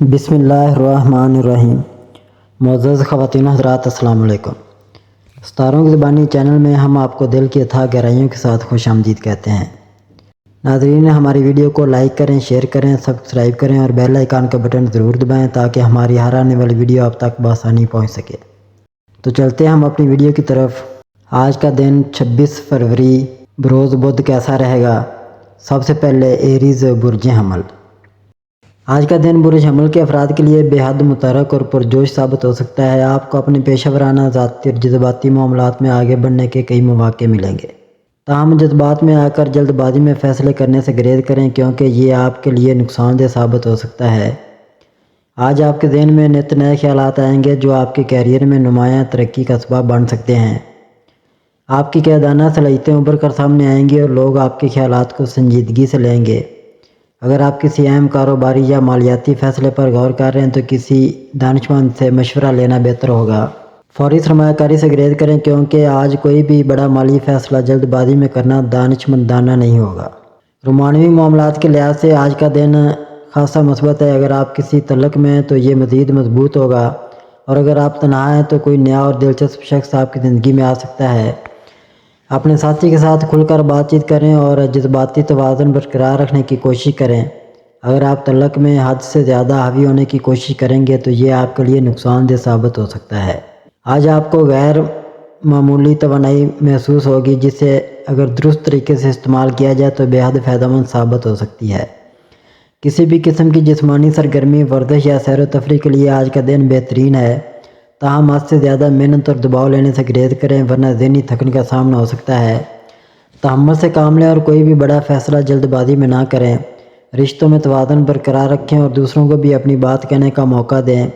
بسم اللہ الرحمن الرحیم۔ معزز خواتین حضرات، السلام علیکم۔ ستاروں کی زبانی چینل میں ہم آپ کو دل کی اتھاہ گہرائیوں کے ساتھ خوش آمدید کہتے ہیں۔ ناظرین، ہماری ویڈیو کو لائک کریں، شیئر کریں، سبسکرائب کریں اور بیل آئیکن کا بٹن ضرور دبائیں تاکہ ہماری ہر آنے والی ویڈیو آپ تک بآسانی پہنچ سکے۔ تو چلتے ہیں ہم اپنی ویڈیو کی طرف۔ آج کا دن 26 فروری بروز بدھ کیسا رہے گا؟ سب سے پہلے ایریز برج حمل۔ آج کا دن برج حمل کے افراد کے لیے بے حد متحرک اور پرجوش ثابت ہو سکتا ہے۔ آپ کو اپنے پیشہ ورانہ، ذاتی اور جذباتی معاملات میں آگے بڑھنے کے کئی مواقع ملیں گے۔ تاہم جذبات میں آ کر جلد بازی میں فیصلے کرنے سے گریز کریں کیونکہ یہ آپ کے لیے نقصان دہ ثابت ہو سکتا ہے۔ آج آپ کے ذہن میں نت نئے خیالات آئیں گے جو آپ کے کیریئر میں نمایاں ترقی کا سبب بن سکتے ہیں۔ آپ کی قیادانہ صلاحیتیں ابھر کر سامنے آئیں گی اور لوگ آپ کے خیالات کو سنجیدگی سے لیں گے۔ اگر آپ کسی اہم کاروباری یا مالیاتی فیصلے پر غور کر رہے ہیں تو کسی دانشمند سے مشورہ لینا بہتر ہوگا۔ فوری سرمایہ کاری سے گریز کریں کیونکہ آج کوئی بھی بڑا مالی فیصلہ جلد بازی میں کرنا دانشمندانہ نہیں ہوگا۔ رومانوی معاملات کے لحاظ سے آج کا دن خاصا مثبت ہے۔ اگر آپ کسی تعلق میں ہیں تو یہ مزید مضبوط ہوگا، اور اگر آپ تنہا ہیں تو کوئی نیا اور دلچسپ شخص آپ کی زندگی میں آ سکتا ہے۔ اپنے ساتھی کے ساتھ کھل کر بات چیت کریں اور جذباتی توازن برقرار رکھنے کی کوشش کریں۔ اگر آپ تعلق میں حد سے زیادہ حاوی ہونے کی کوشش کریں گے تو یہ آپ کے لیے نقصان دہ ثابت ہو سکتا ہے۔ آج آپ کو غیر معمولی توانائی محسوس ہوگی جسے اگر درست طریقے سے استعمال کیا جائے تو بے حد فائدہ مند ثابت ہو سکتی ہے۔ کسی بھی قسم کی جسمانی سرگرمی، ورزش یا سیر و تفریح کے لیے آج کا دن بہترین ہے۔ تاہم حد سے زیادہ محنت اور دباؤ لینے سے گریز کریں ورنہ ذہنی تھکن کا سامنا ہو سکتا ہے۔ تحمل سے کام لیں اور کوئی بھی بڑا فیصلہ جلد بازی میں نہ کریں۔ رشتوں میں توازن برقرار رکھیں اور دوسروں کو بھی اپنی بات کہنے کا موقع دیں۔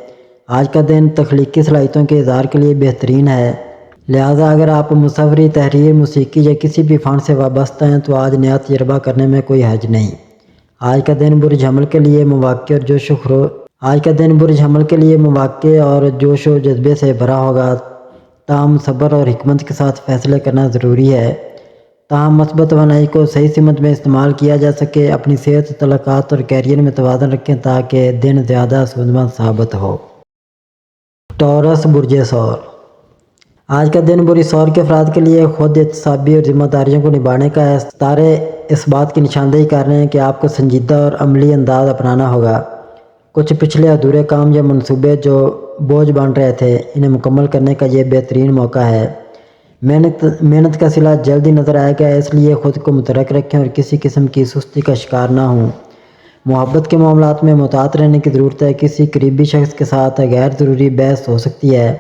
آج کا دن تخلیقی صلاحیتوں کے اظہار کے لیے بہترین ہے، لہٰذا اگر آپ مصوری، تحریر، موسیقی یا کسی بھی فن سے وابستہ ہیں تو آج نیا تجربہ کرنے میں کوئی حرج نہیں۔ آج کا دن برج حمل کے لیے مواقع اور جوش و جذبے سے بھرا ہوگا، تاہم صبر اور حکمت کے ساتھ فیصلے کرنا ضروری ہے تاہم مثبت توانائی کو صحیح سمت میں استعمال کیا جا سکے۔ اپنی صحت، تعلقات اور کیریئر میں توازن رکھیں تاکہ دن زیادہ سودمند ثابت ہو۔ ٹورس برج ثور۔ آج کا دن برج ثور کے افراد کے لیے خود احتسابی اور ذمہ داریوں کو نبھانے کا ہے۔ ستارے اس بات کی نشاندہی کر رہے ہیں کہ آپ کو سنجیدہ اور عملی انداز اپنانا ہوگا۔ کچھ پچھلے ادھورے کام یا منصوبے جو بوجھ بن رہے تھے، انہیں مکمل کرنے کا یہ بہترین موقع ہے۔ محنت کا صلہ جلد ہی نظر آئے گا، اس لیے خود کو متحرک رکھیں اور کسی قسم کی سستی کا شکار نہ ہوں۔ محبت کے معاملات میں محتاط رہنے کی ضرورت ہے۔ کسی قریبی شخص کے ساتھ غیر ضروری بحث ہو سکتی ہے،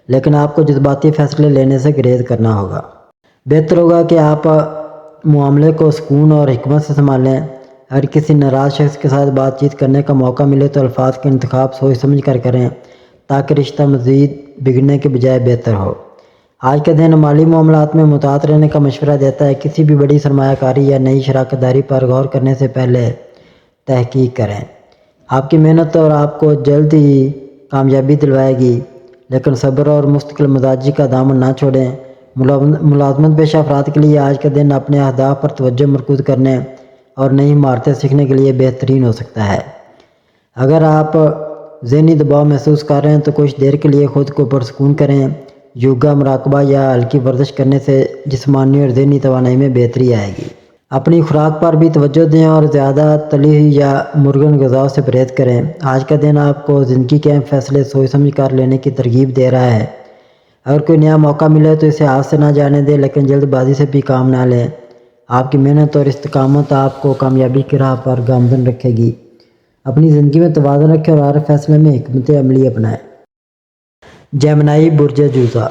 لیکن آپ کو جذباتی فیصلے لینے سے گریز کرنا ہوگا۔ بہتر ہوگا کہ آپ معاملے کو سکون اور حکمت سے سنبھالیں۔ اگر کسی ناراض شخص کے ساتھ بات چیت کرنے کا موقع ملے تو الفاظ کا انتخاب سوچ سمجھ کر کریں تاکہ رشتہ مزید بگڑنے کے بجائے بہتر ہو۔ آج کا دن مالی معاملات میں محتاط رہنے کا مشورہ دیتا ہے۔ کسی بھی بڑی سرمایہ کاری یا نئی شراکت داری پر غور کرنے سے پہلے تحقیق کریں۔ آپ کی محنت اور آپ کو جلد ہی کامیابی دلوائے گی، لیکن صبر اور مستقل مزاجی کا دامن نہ چھوڑیں۔ ملازمت پیشہ افراد کے لیے آج کا دن اپنے اہداف پر توجہ مرکوز کرنے اور نئی مہارتیں سیکھنے کے لیے بہترین ہو سکتا ہے۔ اگر آپ ذہنی دباؤ محسوس کر رہے ہیں تو کچھ دیر کے لیے خود کو پرسکون کریں۔ یوگا، مراقبہ یا ہلکی ورزش کرنے سے جسمانی اور ذہنی توانائی میں بہتری آئے گی۔ اپنی خوراک پر بھی توجہ دیں اور زیادہ تلی ہوئی یا مرغن غذاؤں سے پرہیز کریں۔ آج کا دن آپ کو زندگی کے اہم فیصلے سوچ سمجھ کر لینے کی ترغیب دے رہا ہے۔ اگر کوئی نیا موقع ملے تو اسے ہاتھ سے نہ جانے دیں، لیکن جلد بازی سے بھی کام نہ لیں۔ آپ کی محنت اور استقامت آپ کو کامیابی کی راہ پر گامزن رکھے گی۔ اپنی زندگی میں توازن رکھیں اور ہر فیصلے میں حکمت عملی اپنائیں۔ جیمنائی برج جوزا۔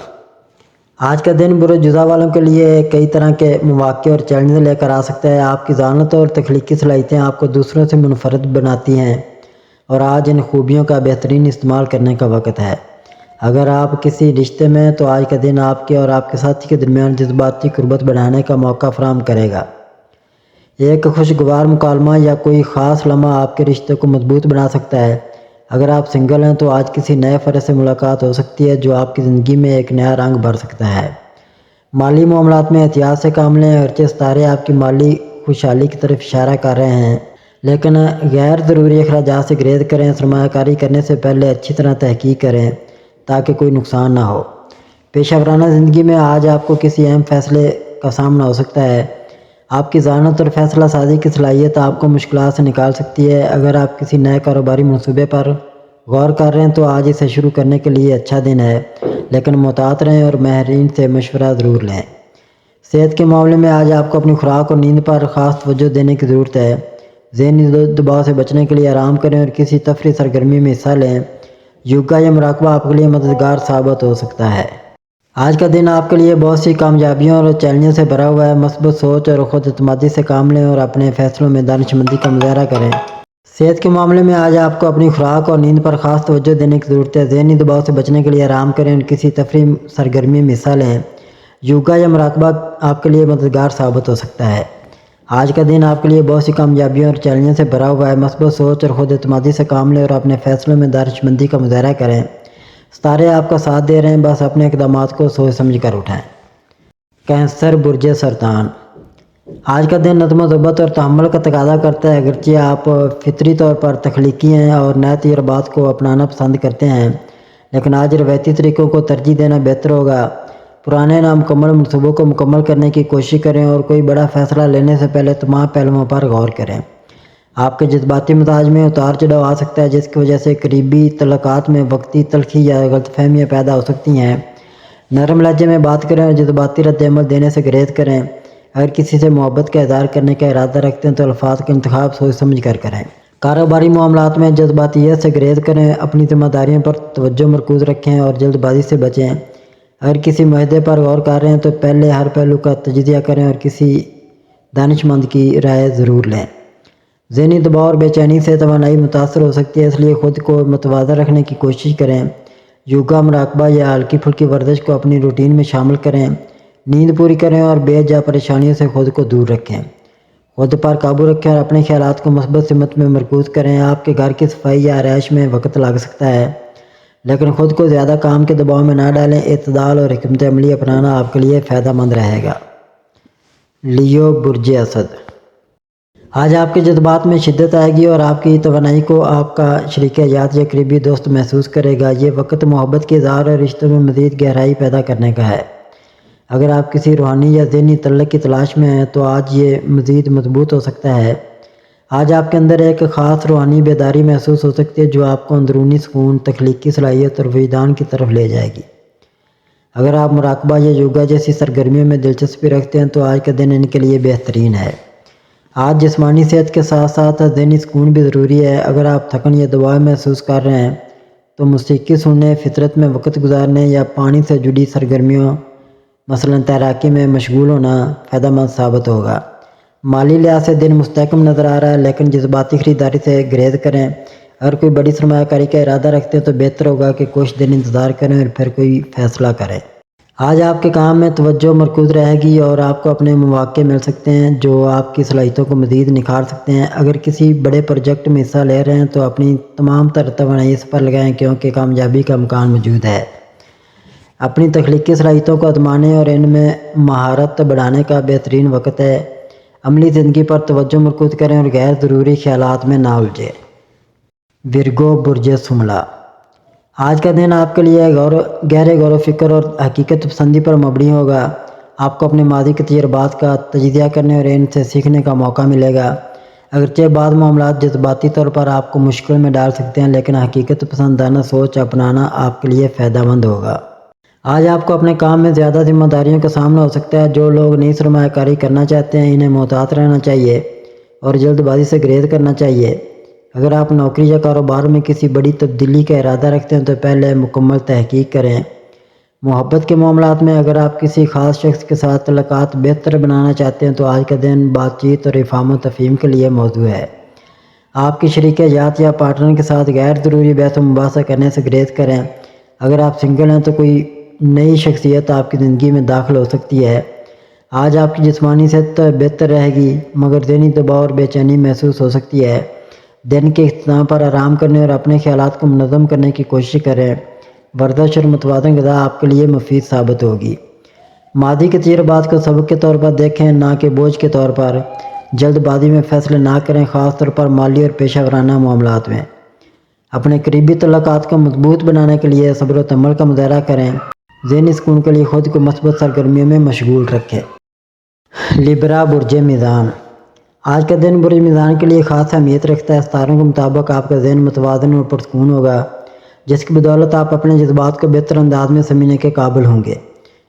آج کا دن برج جوزا والوں کے لیے کئی طرح کے مواقع اور چیلنج لے کر آ سکتا ہے۔ آپ کی ذہانت اور تخلیقی صلاحیتیں آپ کو دوسروں سے منفرد بناتی ہیں اور آج ان خوبیوں کا بہترین استعمال کرنے کا وقت ہے۔ اگر آپ کسی رشتے میں ہیں تو آج کا دن آپ کے اور آپ کے ساتھی کے درمیان جذباتی قربت بڑھانے کا موقع فراہم کرے گا۔ ایک خوشگوار مکالمہ یا کوئی خاص لمحہ آپ کے رشتے کو مضبوط بنا سکتا ہے۔ اگر آپ سنگل ہیں تو آج کسی نئے فرد سے ملاقات ہو سکتی ہے جو آپ کی زندگی میں ایک نیا رنگ بھر سکتا ہے۔ مالی معاملات میں احتیاط سے کام لیں، اگرچہ ستارے آپ کی مالی خوشحالی کی طرف اشارہ کر رہے ہیں، لیکن غیر ضروری اخراجات سے گریز کریں۔ سرمایہ کاری کرنے سے پہلے اچھی طرح تحقیق کریں تاکہ کوئی نقصان نہ ہو۔ پیشہ ورانہ زندگی میں آج آپ کو کسی اہم فیصلے کا سامنا ہو سکتا ہے۔ آپ کی ذہانت اور فیصلہ سازی کی صلاحیت آپ کو مشکلات سے نکال سکتی ہے۔ اگر آپ کسی نئے کاروباری منصوبے پر غور کر رہے ہیں تو آج اسے شروع کرنے کے لیے اچھا دن ہے، لیکن محتاط رہیں اور ماہرین سے مشورہ ضرور لیں۔ صحت کے معاملے میں آج آپ کو اپنی خوراک اور نیند پر خاص توجہ دینے کی ضرورت ہے۔ ذہنی دباؤ سے بچنے کے لیے آرام کریں اور کسی تفریحی سرگرمی میں حصہ لیں۔ یوگا یا مراقبہ آپ کے لیے مددگار ثابت ہو سکتا ہے۔ آج کا دن آپ کے لیے بہت سی کامیابیوں اور چیلنجوں سے بھرا ہوا ہے۔ مثبت سوچ اور خود اعتمادی سے کام لیں اور اپنے فیصلوں میں دانش مندی کا مظاہرہ کریں۔ صحت کے معاملے میں آج آپ کو اپنی خوراک اور نیند پر خاص توجہ دینے کی ضرورت ہے۔ ذہنی دباؤ سے بچنے کے لیے آرام کریں اور کسی تفریحی سرگرمی میں حصہ لیں۔ یوگا یا مراقبہ آپ کے لیے مددگار ثابت ہو سکتا ہے۔ آج کا دن آپ کے لیے بہت سی کامیابیوں اور چیلنجوں سے بھرا ہوا ہے۔ مثبت سوچ اور خود اعتمادی سے کام لیں اور اپنے فیصلوں میں دانش مندی کا مظاہرہ کریں۔ ستارے آپ کا ساتھ دے رہے ہیں، بس اپنے اقدامات کو سوچ سمجھ کر اٹھائیں۔ کینسر برج سرطان۔ آج کا دن نظم و ضبط اور تحمل کا تقاضا کرتا ہے۔ اگرچہ آپ فطری طور پر تخلیقی ہیں اور نئے تجربات کو اپنانا پسند کرتے ہیں، لیکن آج روایتی طریقوں کو ترجیح دینا بہتر ہوگا۔ پرانے نامکمل منصوبوں کو مکمل کرنے کی کوشش کریں اور کوئی بڑا فیصلہ لینے سے پہلے تمام پہلوؤں پر غور کریں۔ آپ کے جذباتی مزاج میں اتار چڑھاؤ آ سکتا ہے، جس کی وجہ سے قریبی تعلقات میں وقتی تلخی یا غلط فہمیاں پیدا ہو سکتی ہیں۔ نرم لہجے میں بات کریں اور جذباتی رد عمل دینے سے گریز کریں۔ اگر کسی سے محبت کا اظہار کرنے کا ارادہ رکھتے ہیں تو الفاظ کا انتخاب سوچ سمجھ کر کریں۔ کاروباری معاملات میں جذباتیت سے گریز کریں۔ اپنی ذمہ داریوں پر توجہ مرکوز رکھیں اور جلد بازی سے بچیں۔ اگر کسی معاہدے پر غور کر رہے ہیں تو پہلے ہر پہلو کا تجزیہ کریں اور کسی دانش مند کی رائے ضرور لیں۔ ذہنی دباؤ اور بے چینی سے توانائی متاثر ہو سکتی ہے، اس لیے خود کو متوازن رکھنے کی کوشش کریں۔ یوگا، مراقبہ یا ہلکی پھلکی ورزش کو اپنی روٹین میں شامل کریں۔ نیند پوری کریں اور بے جا پریشانیوں سے خود کو دور رکھیں۔ خود پر قابو رکھیں اور اپنے خیالات کو مثبت سمت میں مرکوز کریں۔ آپ کے گھر کی صفائی یا آرائش میں وقت لگ سکتا ہے، لیکن خود کو زیادہ کام کے دباؤ میں نہ ڈالیں۔ اعتدال اور حکمت عملی اپنانا آپ کے لیے فائدہ مند رہے گا۔ لیو برج اسد۔ آج آپ کے جذبات میں شدت آئے گی اور آپ کی توانائی کو آپ کا شریک حیات یا قریبی دوست محسوس کرے گا۔ یہ وقت محبت کے اظہار اور رشتوں میں مزید گہرائی پیدا کرنے کا ہے۔ اگر آپ کسی روحانی یا ذہنی تعلق کی تلاش میں ہیں تو آج یہ مزید مضبوط ہو سکتا ہے۔ آج آپ کے اندر ایک خاص روحانی بیداری محسوس ہو سکتی ہے جو آپ کو اندرونی سکون، تخلیقی صلاحیت اور وجدان کی طرف لے جائے گی۔ اگر آپ مراقبہ یا یوگا جیسی سرگرمیوں میں دلچسپی رکھتے ہیں تو آج کا دن ان کے لیے بہترین ہے۔ آج جسمانی صحت کے ساتھ ساتھ ذہنی سکون بھی ضروری ہے۔ اگر آپ تھکن یا دباؤ محسوس کر رہے ہیں تو موسیقی سننے، فطرت میں وقت گزارنے یا پانی سے جڑی سرگرمیوں مثلاً تیراکی میں مشغول ہونا فائدہ مند ثابت ہوگا۔ مالی لحاظ سے دن مستحکم نظر آ رہا ہے، لیکن جذباتی خریداری سے گریز کریں۔ اگر کوئی بڑی سرمایہ کاری کا ارادہ رکھتے ہیں تو بہتر ہوگا کہ کچھ دن انتظار کریں اور پھر کوئی فیصلہ کریں۔ آج آپ کے کام میں توجہ مرکوز رہے گی اور آپ کو اپنے مواقع مل سکتے ہیں جو آپ کی صلاحیتوں کو مزید نکھار سکتے ہیں۔ اگر کسی بڑے پروجیکٹ میں حصہ لے رہے ہیں تو اپنی تمام تر توانائی اس پر لگائیں کیونکہ کامیابی کا امکان موجود ہے۔ اپنی تخلیقی صلاحیتوں کو آزمانے اور ان میں مہارت بڑھانے کا بہترین وقت ہے۔ عملی زندگی پر توجہ مرکوز کریں اور غیر ضروری خیالات میں نہ الجھیں۔ ورگو برج شملہ۔ آج کا دن آپ کے لیے گہرے غور و فکر اور حقیقت پسندی پر مبنی ہوگا۔ آپ کو اپنے ماضی کے تجربات کا تجزیہ کرنے اور ان سے سیکھنے کا موقع ملے گا۔ اگرچہ بعض معاملات جذباتی طور پر آپ کو مشکل میں ڈال سکتے ہیں، لیکن حقیقت پسندانہ سوچ اپنانا آپ کے لیے فائدہ مند ہوگا۔ آج آپ کو اپنے کام میں زیادہ ذمہ داریوں کا سامنا ہو سکتا ہے۔ جو لوگ نئی سرمایہ کاری کرنا چاہتے ہیں انہیں محتاط رہنا چاہیے اور جلد بازی سے گریز کرنا چاہیے۔ اگر آپ نوکری یا کاروبار میں کسی بڑی تبدیلی کا ارادہ رکھتے ہیں تو پہلے مکمل تحقیق کریں۔ محبت کے معاملات میں اگر آپ کسی خاص شخص کے ساتھ تعلقات بہتر بنانا چاہتے ہیں تو آج کا دن بات چیت اور افہام و تفہیم کے لیے موزوں ہے۔ آپ کی شریک حیات یا پارٹنر کے ساتھ غیر ضروری بحث و مباحثہ کرنے سے گریز کریں۔ اگر آپ سنگل ہیں تو کوئی نئی شخصیت آپ کی زندگی میں داخل ہو سکتی ہے۔ آج آپ کی جسمانی صحت بہتر رہے گی مگر ذہنی دباؤ اور بے چینی محسوس ہو سکتی ہے۔ دن کے اختتام پر آرام کرنے اور اپنے خیالات کو منظم کرنے کی کوشش کریں۔ ورزش اور متوازن غذا آپ کے لیے مفید ثابت ہوگی۔ ماضی کے تجربات کو سبق کے طور پر دیکھیں، نہ کہ بوجھ کے طور پر۔ جلد بازی میں فیصلے نہ کریں، خاص طور پر مالی اور پیشہ ورانہ معاملات میں۔ اپنے قریبی تعلقات کو مضبوط بنانے کے لیے صبر و تحمل کا مظاہرہ کریں۔ ذہنی سکون کے لیے خود کو مثبت سرگرمیوں میں مشغول رکھیں۔ لیبرا برج میزان۔ آج کا دن برج میزان کے لیے خاص اہمیت رکھتا ہے۔ ستاروں کے مطابق آپ کا ذہن متوازن اور پرسکون ہوگا، جس کی بدولت آپ اپنے جذبات کو بہتر انداز میں سمجھنے کے قابل ہوں گے۔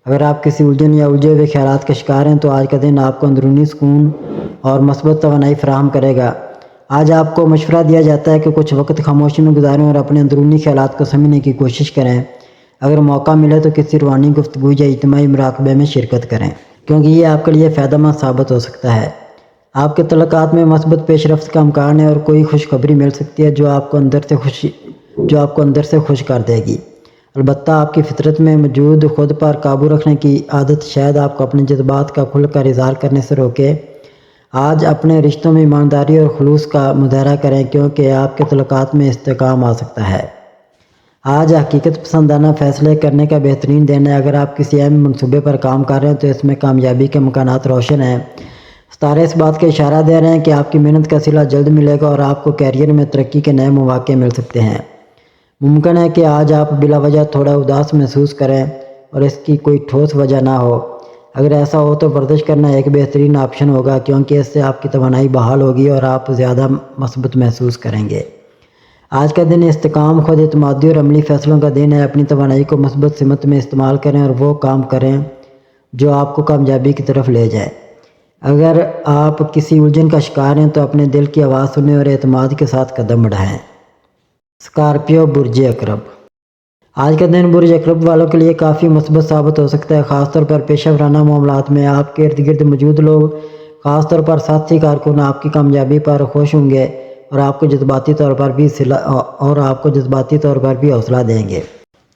اگر آپ کسی الجھن یا الجھے ہوئے خیالات کا شکار ہیں تو آج کا دن آپ کو اندرونی سکون اور مثبت توانائی فراہم کرے گا۔ آج آپ کو مشورہ دیا جاتا ہے کہ کچھ وقت خاموشی میں گزاریں اور اپنے اندرونی خیالات کو سمجھنے کی کوشش کریں۔ اگر موقع ملے تو کسی روحانی گفتگو یا اجتماعی مراقبے میں شرکت کریں، کیونکہ یہ آپ کے لیے فائدہ مند ثابت ہو سکتا ہے۔ آپ کے تعلقات میں مثبت پیش رفت کا امکان ہے اور کوئی خوشخبری مل سکتی ہے جو آپ کو اندر سے خوش کر دے گی۔ البتہ آپ کی فطرت میں موجود خود پر قابو رکھنے کی عادت شاید آپ کو اپنے جذبات کا کھل کر اظہار کرنے سے روکے۔ آج اپنے رشتوں میں ایمانداری اور خلوص کا مظاہرہ کریں، کیونکہ آپ کے تعلقات میں استحکام آ سکتا ہے۔ آج حقیقت پسندانہ فیصلے کرنے کا بہترین دن ہے۔ اگر آپ کسی اہم منصوبے پر کام کر رہے ہیں تو اس میں کامیابی کے امکانات روشن ہیں۔ ستارے اس بات کا اشارہ دے رہے ہیں کہ آپ کی محنت کا صلہ جلد ملے گا اور آپ کو کیریئر میں ترقی کے نئے مواقع مل سکتے ہیں۔ ممکن ہے کہ آج آپ بلا وجہ تھوڑا اداس محسوس کریں اور اس کی کوئی ٹھوس وجہ نہ ہو۔ اگر ایسا ہو تو ورزش کرنا ایک بہترین آپشن ہوگا، کیونکہ اس سے آپ کی توانائی بحال ہوگی اور آپ زیادہ مثبت محسوس کریں گے۔ آج کا دن استحکام، خود اعتمادی اور عملی فیصلوں کا دن ہے۔ اپنی توانائی کو مثبت سمت میں استعمال کریں اور وہ کام کریں جو آپ کو کامیابی کی طرف لے جائے۔ اگر آپ کسی الجھن کا شکار ہیں تو اپنے دل کی آواز سنیں اور اعتماد کے ساتھ قدم بڑھائیں۔ اسکارپیو برج عقرب۔ آج کا دن برج عقرب والوں کے لیے کافی مثبت ثابت ہو سکتا ہے، خاص طور پر پیشہ ورانہ معاملات میں۔ آپ کے ارد گرد موجود لوگ، خاص طور پر ساتھی کارکن، آپ کی کامیابی پر خوش ہوں گے اور آپ کو جذباتی طور پر بھی حوصلہ دیں گے۔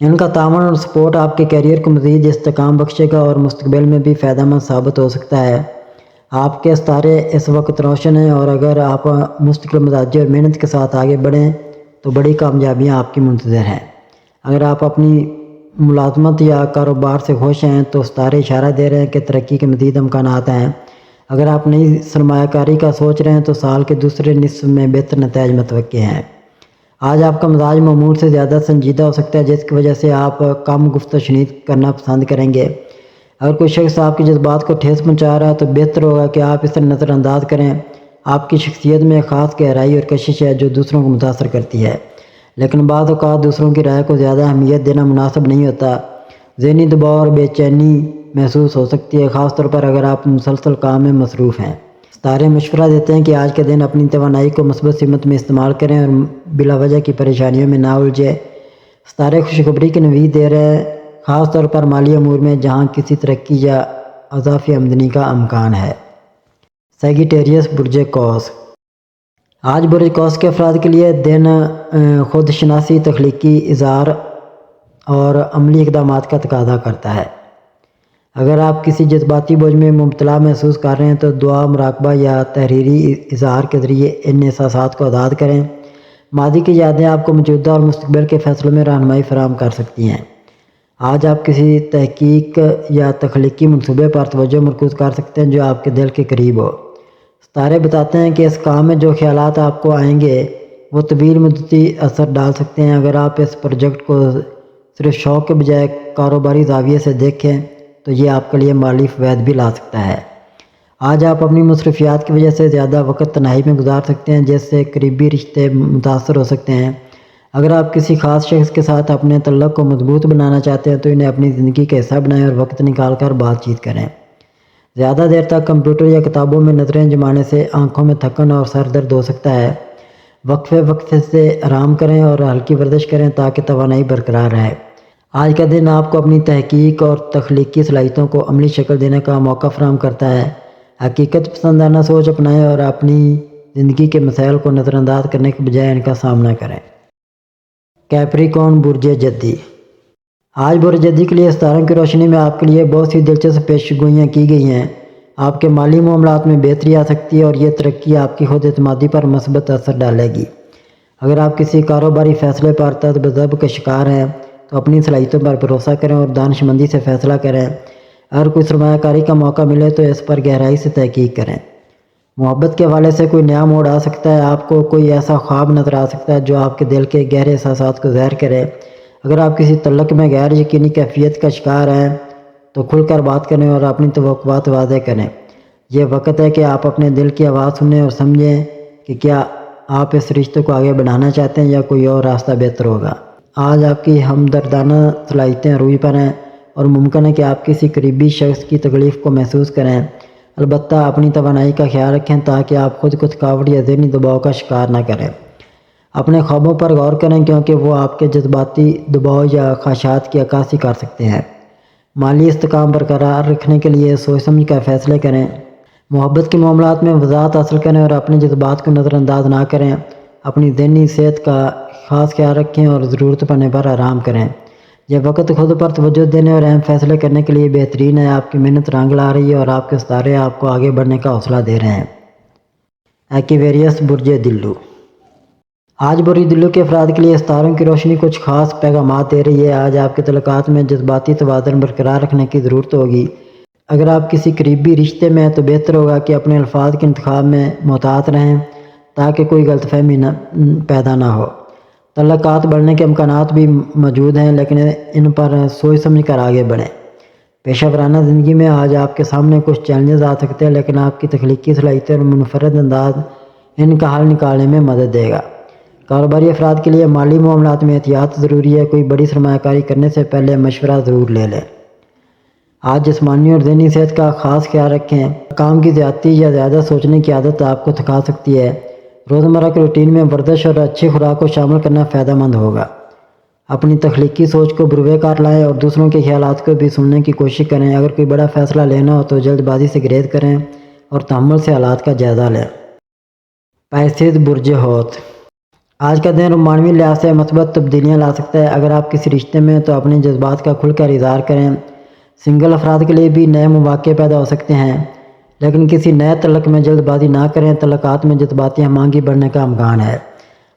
ان کا تعاون اور سپورٹ آپ کے کیریئر کو مزید استحکام بخشے گا اور مستقبل میں بھی فائدہ مند ثابت ہو سکتا ہے۔ آپ کے ستارے اس وقت روشن ہیں اور اگر آپ مستقل مزاجی اور محنت کے ساتھ آگے بڑھیں تو بڑی کامیابیاں آپ کی منتظر ہیں۔ اگر آپ اپنی ملازمت یا کاروبار سے خوش ہیں تو ستارے اشارہ دے رہے ہیں کہ ترقی کے مزید امکانات ہیں۔ اگر آپ نئی سرمایہ کاری کا سوچ رہے ہیں تو سال کے دوسرے نصف میں بہتر نتائج متوقع ہیں۔ آج آپ کا مزاج معمول سے زیادہ سنجیدہ ہو سکتا ہے، جس کی وجہ سے آپ کم گفت و شنید کرنا پسند کریں گے۔ اگر کوئی شخص آپ کے جذبات کو ٹھیس پہنچا رہا ہے تو بہتر ہوگا کہ آپ اسے نظر انداز کریں۔ آپ کی شخصیت میں خاص گہرائی اور کشش ہے جو دوسروں کو متاثر کرتی ہے، لیکن بعض اوقات دوسروں کی رائے کو زیادہ اہمیت دینا مناسب نہیں ہوتا۔ ذہنی دباؤ اور بے چینی محسوس ہو سکتی ہے، خاص طور پر اگر آپ مسلسل کام میں مصروف ہیں۔ ستارے مشورہ دیتے ہیں کہ آج کے دن اپنی توانائی کو مثبت سمت میں استعمال کریں اور بلا وجہ کی پریشانیوں میں نہ الجھیں۔ ستارے خوشخبری کی نوید دے رہے ہیں، خاص طور پر مالی امور میں جہاں کسی ترقی یا اضافی آمدنی کا امکان ہے۔ سیگیٹیریس برج قوس۔ آج برج قوس کے افراد کے لیے دن خود شناسی، تخلیقی اظہار اور عملی اقدامات کا تقاضا کرتا ہے۔ اگر آپ کسی جذباتی بوجھ میں مبتلا محسوس کر رہے ہیں تو دعا، مراقبہ یا تحریری اظہار کے ذریعے ان احساسات کو آزاد کریں۔ ماضی کی یادیں آپ کو موجودہ اور مستقبل کے فیصلوں میں رہنمائی فراہم کر سکتی ہیں۔ آج آپ کسی تحقیق یا تخلیقی منصوبے پر توجہ مرکوز کر سکتے ہیں جو آپ کے دل کے قریب ہو۔ ستارے بتاتے ہیں کہ اس کام میں جو خیالات آپ کو آئیں گے وہ طویل مدتی اثر ڈال سکتے ہیں۔ اگر آپ اس پروجیکٹ کو صرف شوق کے بجائے کاروباری زاویے سے دیکھیں تو یہ آپ کے لیے مالی فوائد بھی لا سکتا ہے۔ آج آپ اپنی مصروفیات کی وجہ سے زیادہ وقت تنہائی میں گزار سکتے ہیں، جس سے قریبی رشتے متاثر ہو سکتے ہیں۔ اگر آپ کسی خاص شخص کے ساتھ اپنے تعلق کو مضبوط بنانا چاہتے ہیں تو انہیں اپنی زندگی کا حصہ بنائیں اور وقت نکال کر بات چیت کریں۔ زیادہ دیر تک کمپیوٹر یا کتابوں میں نظریں جمانے سے آنکھوں میں تھکن اور سر درد ہو سکتا ہے۔ وقفے سے آرام کریں اور ہلکی ورزش کریں تاکہ توانائی برقرار رہے۔ آج کا دن آپ کو اپنی تحقیق اور تخلیقی صلاحیتوں کو عملی شکل دینے کا موقع فراہم کرتا ہے۔ حقیقت پسندانہ سوچ اپنائیں اور اپنی زندگی کے مسائل کو نظر انداز کرنے کے بجائے ان کا سامنا کریں۔ کیپریکون برج جدی۔ آج برج جدی کے لیے ستاروں کی روشنی میں آپ کے لیے بہت سی دلچسپ پیشگوئیاں کی گئی ہیں۔ آپ کے مالی معاملات میں بہتری آ سکتی ہے اور یہ ترقی آپ کی خود اعتمادی پر مثبت اثر ڈالے گی۔ اگر آپ کسی کاروباری فیصلے پر تذبذب کا شکار ہیں تو اپنی صلاحیتوں پر بھروسہ کریں اور دانش مندی سے فیصلہ کریں۔ اگر کوئی سرمایہ کاری کا موقع ملے تو اس پر گہرائی سے تحقیق کریں۔ محبت کے حوالے سے کوئی نیا موڑ آ سکتا ہے، آپ کو کوئی ایسا خواب نظر آ سکتا ہے جو آپ کے دل کے گہرے احساسات کو ظاہر کرے۔ اگر آپ کسی تعلق میں غیر یقینی کیفیت کا شکار ہیں تو کھل کر بات کریں اور اپنی توقعات واضح کریں۔ یہ وقت ہے کہ آپ اپنے دل کی آواز سنیں اور سمجھیں کہ کیا آپ اس رشتے کو آگے بڑھانا چاہتے ہیں یا کوئی اور راستہ بہتر ہوگا۔ آج آپ کی ہمدردانہ صلاحیتیں عروج پر ہیں اور ممکن ہے کہ آپ کسی قریبی شخص کی تکلیف کو محسوس کریں۔ البتہ اپنی توانائی کا خیال رکھیں تاکہ آپ خود کو تھکاوٹ یا ذہنی دباؤ کا شکار نہ کریں۔ اپنے خوابوں پر غور کریں کیونکہ وہ آپ کے جذباتی دباؤ یا خواہشات کی عکاسی کر سکتے ہیں۔ مالی استحکام برقرار رکھنے کے لیے سوچ سمجھ کر فیصلے کریں۔ محبت کے معاملات میں وضاحت حاصل کریں اور اپنے جذبات کو نظر انداز نہ کریں۔ اپنی ذہنی صحت کا خاص خیال رکھیں اور ضرورت پڑنے پر آرام کریں۔ یہ وقت خود پر توجہ دینے اور اہم فیصلے کرنے کے لیے بہترین ہے۔ آپ کی محنت رنگ لا رہی ہے اور آپ کے ستارے آپ کو آگے بڑھنے کا حوصلہ دے رہے ہیں۔ ایکویریس برج دلو۔ آج برج دلو کے افراد کے لیے ستاروں کی روشنی کچھ خاص پیغامات دے رہی ہے۔ آج آپ کے تعلقات میں جذباتی توازن برقرار رکھنے کی ضرورت ہوگی۔ اگر آپ کسی قریبی رشتے میں ہیں تو بہتر ہوگا کہ اپنے الفاظ کے انتخاب میں محتاط رہیں تاکہ کوئی غلط فہمی پیدا نہ ہو۔ تعلقات بڑھنے کے امکانات بھی موجود ہیں لیکن ان پر سوچ سمجھ کر آگے بڑھیں۔ پیشہ ورانہ زندگی میں آج آپ کے سامنے کچھ چیلنجز آ سکتے ہیں لیکن آپ کی تخلیقی صلاحیتیں اور منفرد انداز ان کا حل نکالنے میں مدد دے گا۔ کاروباری افراد کے لیے مالی معاملات میں احتیاط ضروری ہے۔ کوئی بڑی سرمایہ کاری کرنے سے پہلے مشورہ ضرور لے لیں۔ آج جسمانی اور ذہنی صحت کا خاص خیال رکھیں۔ کام کی زیادتی یا زیادہ سوچنے کی عادت آپ کو تھکا سکتی ہے۔ روزمرہ کے روٹین میں ورزش اور اچھی خوراک کو شامل کرنا فائدہ مند ہوگا۔ اپنی تخلیقی سوچ کو بروئے کار لائیں اور دوسروں کے خیالات کو بھی سننے کی کوشش کریں۔ اگر کوئی بڑا فیصلہ لینا ہو تو جلد بازی سے گریز کریں اور تحمل سے حالات کا جائزہ لیں۔ پائسیز برج حوت۔ آج کا دن رومانوی لحاظ سے مثبت تبدیلیاں لا سکتا ہے۔ اگر آپ کسی رشتے میں ہیں تو اپنے جذبات کا کھل کر اظہار کریں۔ سنگل افراد کے لیے بھی نئے مواقع پیدا ہو سکتے ہیں لیکن کسی نئے تعلق میں جلد بازی نہ کریں۔ تعلقات میں جذباتی ہم آہنگی بڑھنے کا امکان ہے۔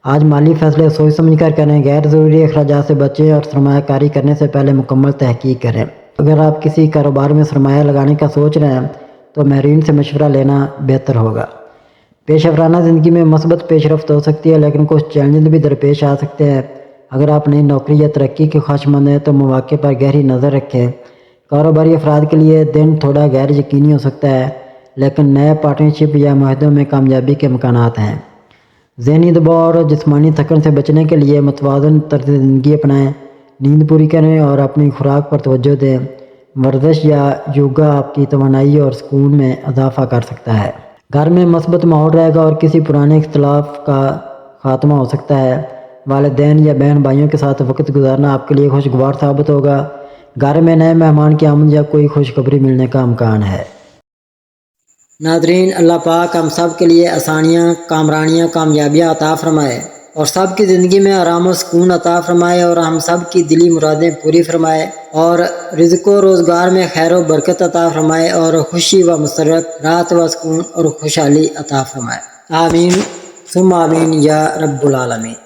آج مالی فیصلے سوچ سمجھ کر کریں۔ غیر ضروری اخراجات سے بچیں اور سرمایہ کاری کرنے سے پہلے مکمل تحقیق کریں۔ اگر آپ کسی کاروبار میں سرمایہ لگانے کا سوچ رہے ہیں تو ماہرین سے مشورہ لینا بہتر ہوگا۔ پیشہ ورانہ زندگی میں مثبت پیش رفت ہو سکتی ہے لیکن کچھ چیلنجز بھی درپیش آ سکتے ہیں۔ اگر آپ نئی نوکری یا ترقی کے خواہشمند ہیں تو مواقع پر گہری نظر رکھیں۔ کاروباری افراد کے لیے دن تھوڑا غیر یقینی ہو سکتا ہے لیکن نئے پارٹنرشپ یا معاہدوں میں کامیابی کے امکانات ہیں۔ ذہنی دباؤ اور جسمانی تھکن سے بچنے کے لیے متوازن طرز زندگی اپنائیں۔ نیند پوری کریں اور اپنی خوراک پر توجہ دیں۔ ورزش یا یوگا آپ کی توانائی اور سکون میں اضافہ کر سکتا ہے۔ گھر میں مثبت ماحول رہے گا اور کسی پرانے اختلاف کا خاتمہ ہو سکتا ہے۔ والدین یا بہن بھائیوں کے ساتھ وقت گزارنا آپ کے لیے خوشگوار ثابت ہوگا۔ گھر میں نئے مہمان کی آمد یا کوئی خوشخبری ملنے کا امکان ہے۔ ناظرین، اللہ پاک ہم سب کے لیے آسانیاں، کامرانیاں، کامیابیاں عطا فرمائے اور سب کی زندگی میں آرام و سکون عطا فرمائے اور ہم سب کی دلی مرادیں پوری فرمائے اور رزق و روزگار میں خیر و برکت عطا فرمائے اور خوشی و مسرت، راحت و سکون اور خوشحالی عطا فرمائے۔ آمین ثم آمین یا رب العالمین۔